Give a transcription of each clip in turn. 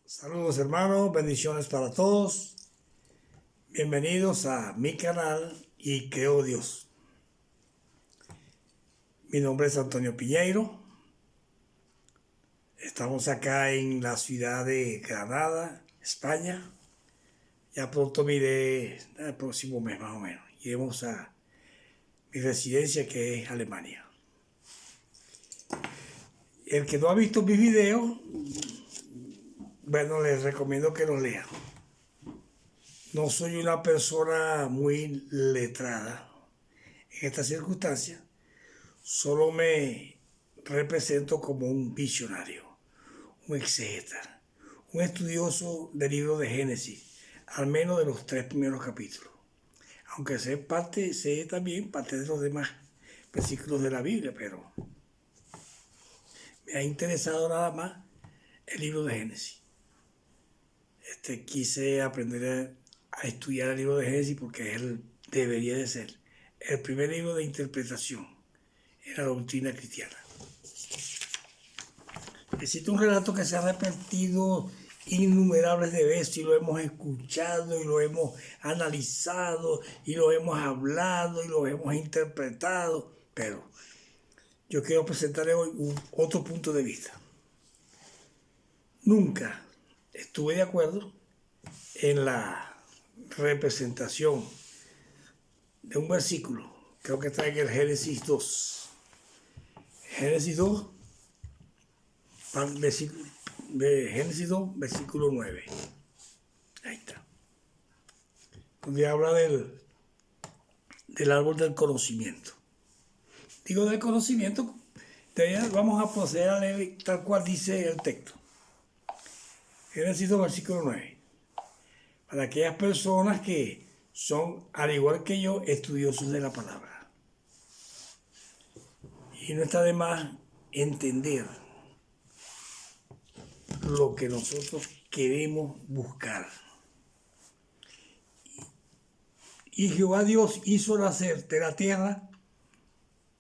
Saludos hermanos, bendiciones para todos. Bienvenidos a mi canal y Creo Dios. Mi nombre es Antonio Piñeiro. Estamos acá en la ciudad de Granada, España. Ya pronto miré, el próximo mes más o menos, iremos a mi residencia que es Alemania. El que no ha visto mis videos, bueno, les recomiendo que los lean. No soy una persona muy letrada en estas circunstancias, solo me represento como un visionario, un exegeta, un estudioso del libro de Génesis, al menos de los 3 primeros capítulos. Aunque sé también parte de los demás versículos de la Biblia, pero me ha interesado nada más el libro de Génesis. Quise aprender a estudiar el libro de Génesis porque él debería de ser el primer libro de interpretación en la doctrina cristiana. Existe un relato que se ha repetido innumerables de veces y lo hemos escuchado y lo hemos analizado y lo hemos hablado y lo hemos interpretado, pero yo quiero presentarle hoy otro punto de vista. Nunca estuve de acuerdo en la representación de un versículo, creo que está en el Génesis 2. Génesis 2, versículo 9. Ahí está. Donde habla del árbol del conocimiento. Digo del conocimiento, vamos a proceder a leer tal cual dice el texto. Génesis 2, versículo 9. Para aquellas personas que son, al igual que yo, estudiosos de la palabra. Y no está de más entender lo que nosotros queremos buscar. Y Jehová Dios hizo nacer de la tierra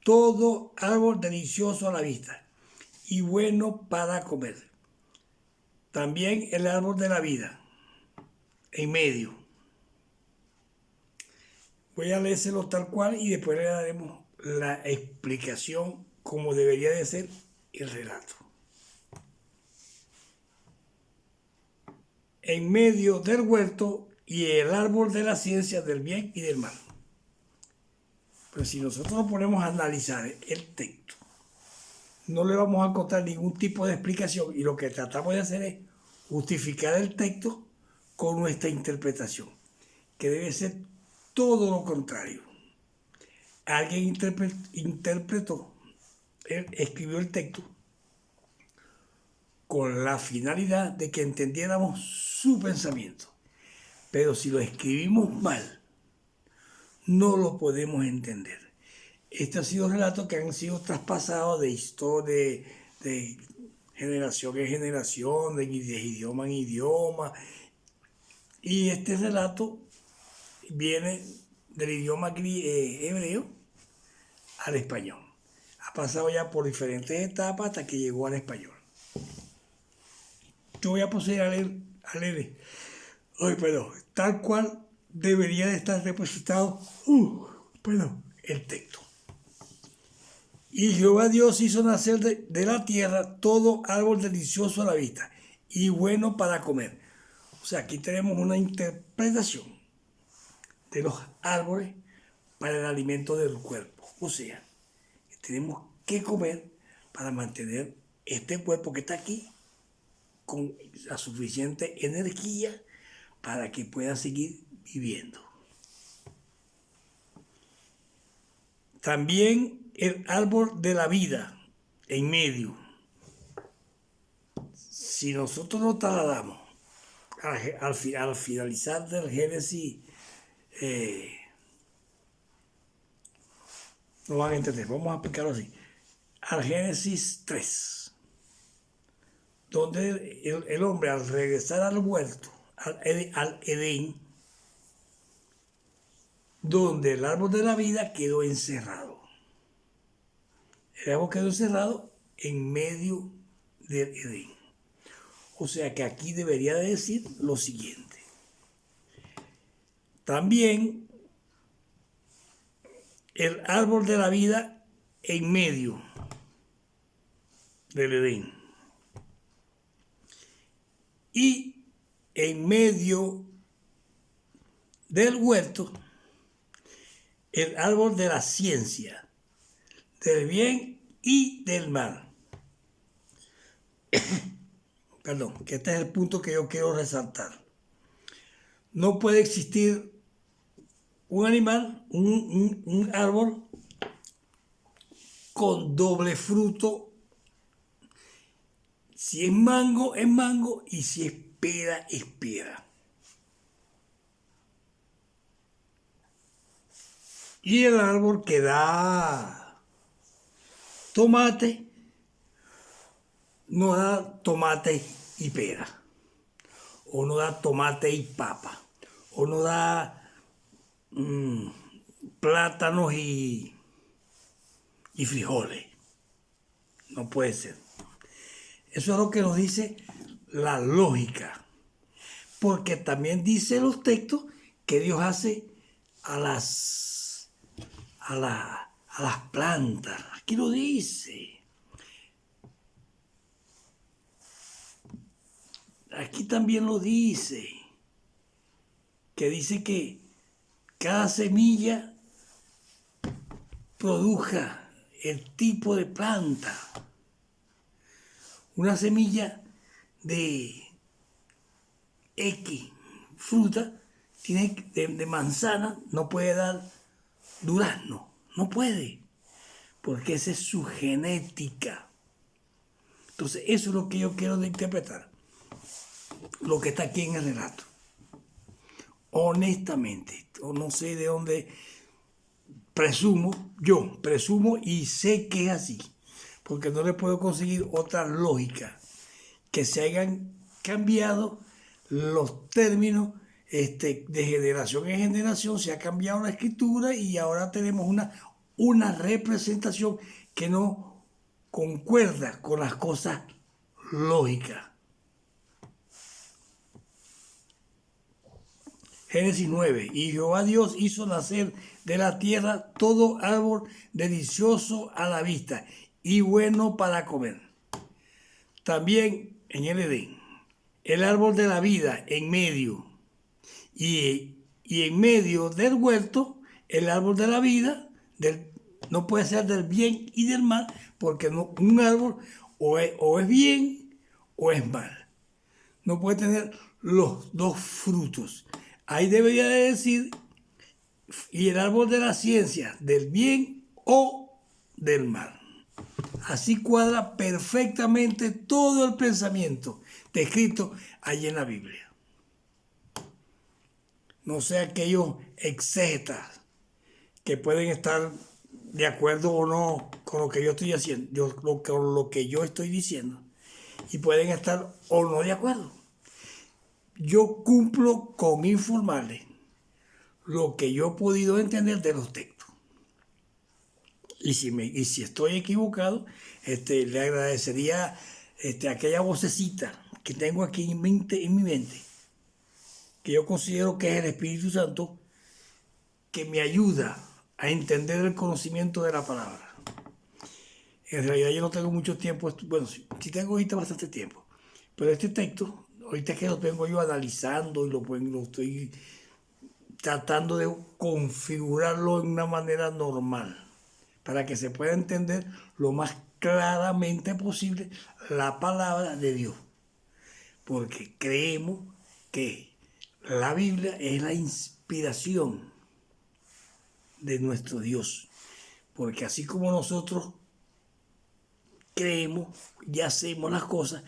todo árbol delicioso a la vista y bueno para comer. También el árbol de la vida en medio. Voy a leérselo tal cual y después le daremos la explicación como debería de ser el relato. En medio del huerto y el árbol de la ciencia del bien y del mal. Pero si nosotros nos ponemos a analizar el texto, no le vamos a encontrar ningún tipo de explicación y lo que tratamos de hacer es justificar el texto con nuestra interpretación, que debe ser todo lo contrario. Alguien interpretó, él escribió el texto con la finalidad de que entendiéramos su pensamiento. Pero si lo escribimos mal, no lo podemos entender. Estos han sido relatos que han sido traspasados de historia, de generación en generación, de idioma en idioma. Y este relato viene del idioma hebreo al español. Ha pasado ya por diferentes etapas hasta que llegó al español. Yo voy a proceder a leer tal cual debería de estar representado el texto. Y Jehová Dios hizo nacer de la tierra todo árbol delicioso a la vista y bueno para comer. O sea, aquí tenemos una interpretación de los árboles para el alimento del cuerpo. O sea, tenemos que comer para mantener este cuerpo que está aquí con la suficiente energía para que pueda seguir viviendo. También el árbol de la vida en medio. Si nosotros nos trasladamos al finalizar del Génesis, no van a entender, vamos a explicarlo así. Al Génesis 3, donde el hombre al regresar al huerto, al Edén, donde el árbol de la vida quedó encerrado. El árbol quedó encerrado en medio del Edén. O sea que aquí debería de decir lo siguiente. También el árbol de la vida en medio del Edén. Y en medio del huerto, el árbol de la ciencia, del bien y del mal. Perdón, que este es el punto que yo quiero resaltar. No puede existir un animal, un árbol con doble fruto. Si es mango, es mango, y si es pera, es pera. Y el árbol que da tomate, no da tomate y pera, o no da tomate y papa, o no da plátanos y frijoles. No puede ser. Eso es lo que nos dice la lógica. Porque también dice los textos que Dios hace a las plantas. Aquí lo dice. Aquí también lo dice. Que dice que cada semilla produzca el tipo de planta. Una semilla de X fruta, de manzana, no puede dar durazno. No puede. Porque esa es su genética. Entonces, eso es lo que yo quiero interpretar. Lo que está aquí en el relato. Honestamente, o no sé de dónde presumo y sé que es así, porque no le puedo conseguir otra lógica, que se hayan cambiado los términos de generación en generación, se ha cambiado la escritura y ahora tenemos una representación que no concuerda con las cosas lógicas. Génesis 9. Y Jehová Dios hizo nacer de la tierra todo árbol delicioso a la vista y bueno para comer. También en el Edén, el árbol de la vida en medio y en medio del huerto, el árbol de la vida, no puede ser del bien y del mal, porque un árbol o es bien o es mal. No puede tener los dos frutos. Ahí debería de decir, y el árbol de la ciencia, del bien o del mal. Así cuadra perfectamente todo el pensamiento descrito allí en la Biblia. No sé aquellos exegetas que pueden estar de acuerdo o no con lo que yo estoy haciendo, con lo que yo estoy diciendo, y pueden estar o no de acuerdo. Yo cumplo con informarles lo que yo he podido entender de los textos. Y si estoy equivocado, le agradecería aquella vocecita que tengo aquí en mi mente, que yo considero que es el Espíritu Santo, que me ayuda a entender el conocimiento de la palabra. En realidad yo no tengo mucho tiempo, bueno, sí tengo ahorita bastante tiempo, pero este texto, ahorita es que lo tengo yo analizando y lo estoy tratando de configurarlo de una manera normal, para que se pueda entender lo más claramente posible la palabra de Dios. Porque creemos que la Biblia es la inspiración de nuestro Dios. Porque así como nosotros creemos y hacemos las cosas,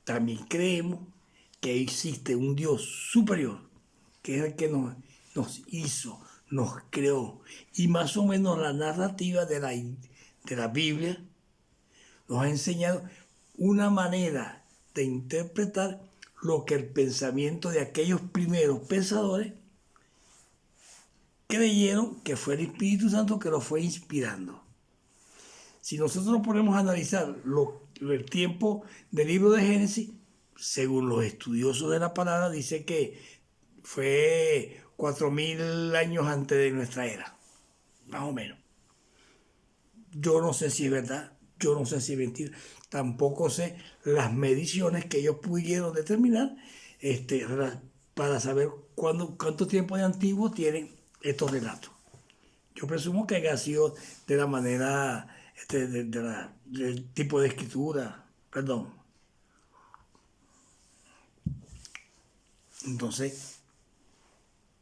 también creemos que existe un Dios superior, que es el que nos hizo, nos creó. Y más o menos la narrativa de la Biblia nos ha enseñado una manera de interpretar lo que el pensamiento de aquellos primeros pensadores creyeron que fue el Espíritu Santo que lo fue inspirando. Si nosotros nos ponemos a analizar el tiempo del libro de Génesis, según los estudiosos de la palabra, dice que fue 4000 años antes de nuestra era, más o menos. Yo no sé si es verdad, yo no sé si es mentira, tampoco sé las mediciones que ellos pudieron determinar para saber cuánto tiempo de antiguo tienen estos relatos. Yo presumo que haya sido de la manera, del tipo de escritura, perdón. Entonces,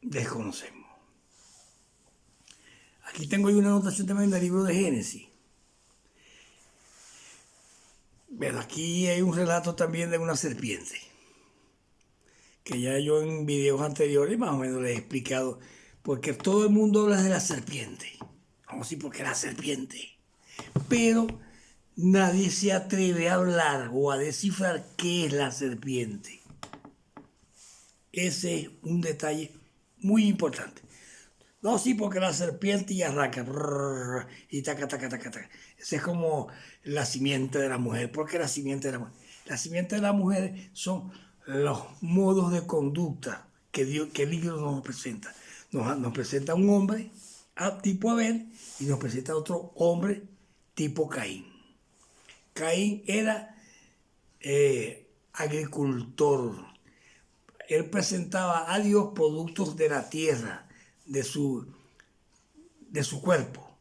desconocemos. Aquí tengo yo una anotación también del libro de Génesis. Pero aquí hay un relato también de una serpiente, que ya yo en videos anteriores más o menos les he explicado, porque todo el mundo habla de la serpiente. Vamos a decir, porque la serpiente. Pero nadie se atreve a hablar o a descifrar qué es la serpiente. Ese es un detalle muy importante. No, sí, porque la serpiente y arranca. Y taca, taca, taca, taca. Ese es como la simiente de la mujer. ¿Por qué la simiente de la mujer? La simiente de la mujer son los modos de conducta que el libro nos presenta. Nos presenta un hombre tipo Abel y nos presenta otro hombre tipo Caín. Caín era agricultor. Él presentaba a Dios productos de la tierra, de su cuerpo.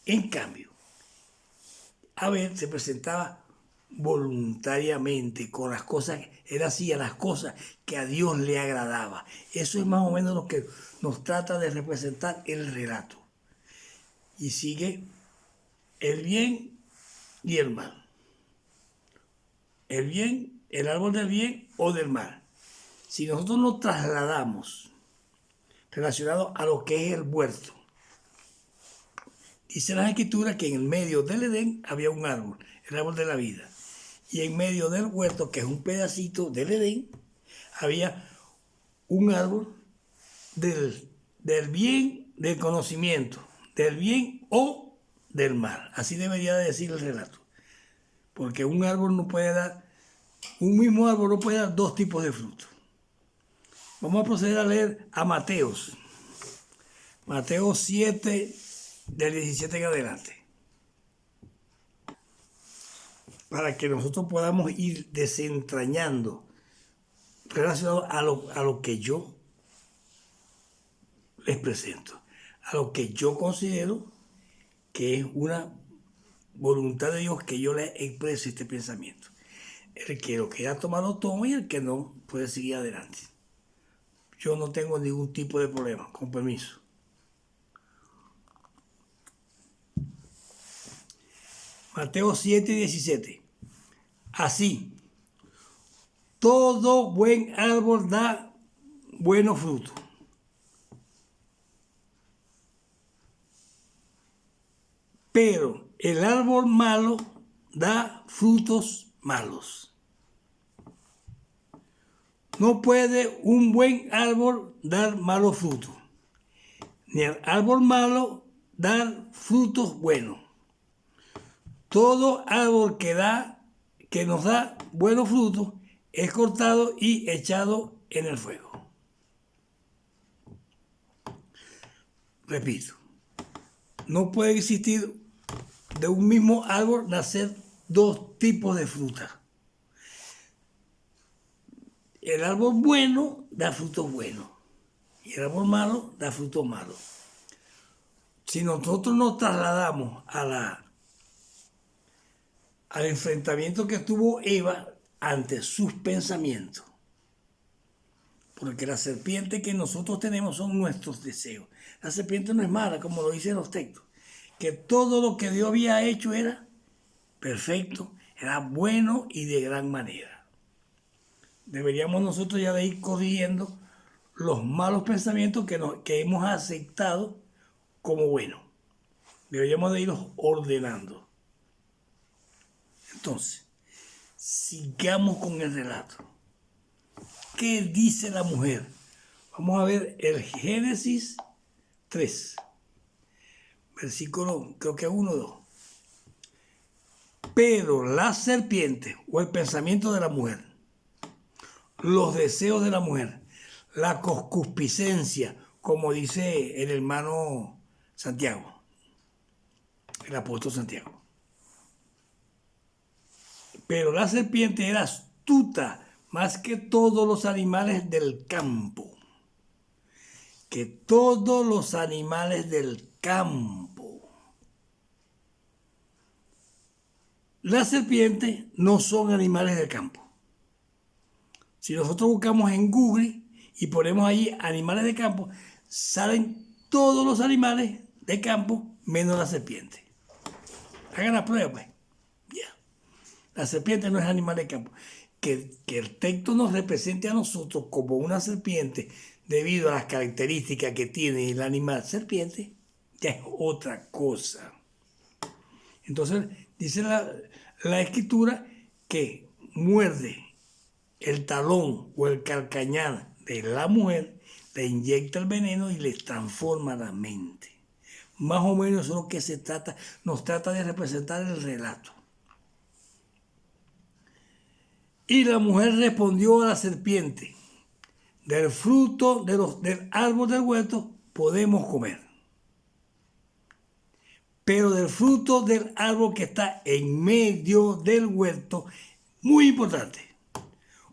En cambio, Abel se presentaba voluntariamente con las cosas, él hacía las cosas que a Dios le agradaba. Eso es más o menos lo que nos trata de representar el relato. Y sigue el bien y el mal. El bien, el árbol del bien o del mal. Si nosotros nos trasladamos relacionado a lo que es el huerto, dice las escrituras que en el medio del Edén había un árbol, el árbol de la vida. Y en medio del huerto, que es un pedacito del Edén, había un árbol del bien, del conocimiento, del bien o del mal. Así debería decir el relato. Porque un árbol no puede dar, un mismo árbol no puede dar dos tipos de frutos. Vamos a proceder a leer a Mateos. Mateo 7, del 17 en adelante. Para que nosotros podamos ir desentrañando relacionado a lo que yo les presento, a lo que yo considero que es una voluntad de Dios que yo le exprese este pensamiento. El que lo quiera tomar lo toma y el que no puede seguir adelante. Yo no tengo ningún tipo de problema, con permiso. Mateo 7, 17. Así, todo buen árbol da buenos frutos. Pero el árbol malo da frutos malos. No puede un buen árbol dar malos frutos, ni el árbol malo dar frutos buenos. Todo árbol que nos da buenos frutos es cortado y echado en el fuego. Repito, no puede existir de un mismo árbol nacer dos tipos de fruta. El árbol bueno da frutos buenos y el árbol malo da frutos malos. Si nosotros nos trasladamos al enfrentamiento que tuvo Eva ante sus pensamientos, porque la serpiente que nosotros tenemos son nuestros deseos. La serpiente no es mala, como lo dicen los textos, que todo lo que Dios había hecho era perfecto, era bueno y de gran manera. Deberíamos nosotros ya de ir corrigiendo los malos pensamientos que hemos aceptado como buenos. Deberíamos de irlos ordenando. Entonces, sigamos con el relato. ¿Qué dice la mujer? Vamos a ver el Génesis 3, versículo, creo que 1 o 2. Pero la serpiente, o el pensamiento de la mujer, los deseos de la mujer, la concupiscencia, como dice el hermano Santiago, el apóstol Santiago. Pero la serpiente era astuta más que todos los animales del campo. Que todos los animales del campo. Las serpientes no son animales del campo. Si nosotros buscamos en Google y ponemos ahí animales de campo, salen todos los animales de campo menos la serpiente. Hagan la prueba, pues. Ya. La serpiente no es animal de campo. Que el texto nos represente a nosotros como una serpiente debido a las características que tiene el animal serpiente, ya es otra cosa. Entonces, dice la escritura que muerde el talón o el calcañar de la mujer, le inyecta el veneno y le transforma la mente. Más o menos eso es lo que nos trata de representar el relato. Y la mujer respondió a la serpiente: del fruto del árbol del huerto podemos comer, pero del fruto del árbol que está en medio del huerto, muy importante,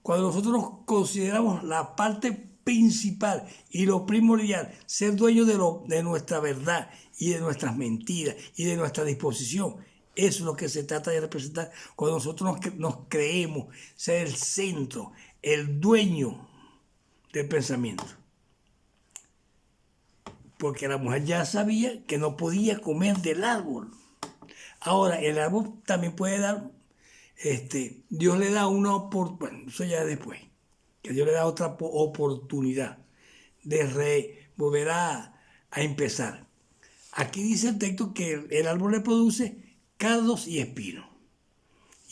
cuando nosotros consideramos la parte principal y lo primordial, ser dueños de nuestra verdad y de nuestras mentiras y de nuestra disposición, eso es lo que se trata de representar cuando nosotros nos creemos ser el centro, el dueño del pensamiento. Porque la mujer ya sabía que no podía comer del árbol. Ahora, el árbol también puede dar, Dios le da una oportunidad, bueno, eso ya después, que Dios le da otra oportunidad de volver a empezar. Aquí dice el texto que el árbol le produce cardos y espinos.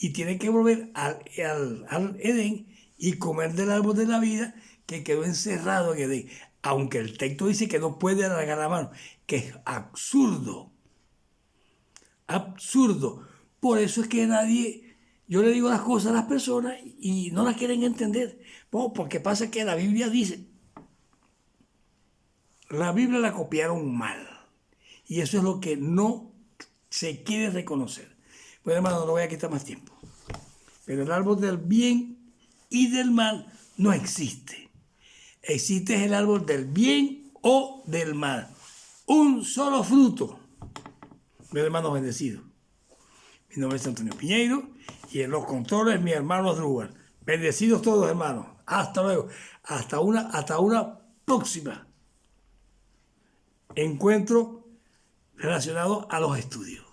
Y tiene que volver al Edén y comer del árbol de la vida que quedó encerrado en Edén. Aunque el texto dice que no puede alargar la mano, que es absurdo. Absurdo. Por eso es que yo le digo las cosas a las personas y no las quieren entender. Bueno, porque pasa que la Biblia dice, la Biblia la copiaron mal. Y eso es lo que no se quiere reconocer. Bueno, hermano, no voy a quitar más tiempo. Pero el árbol del bien y del mal no existe. Existe el árbol del bien o del mal. Un solo fruto. Mis hermanos bendecidos. Mi nombre es Antonio Piñeiro y en los controles mi hermano Asdrúbal. Bendecidos todos, hermanos. Hasta luego. Hasta una próxima encuentro relacionado a los estudios.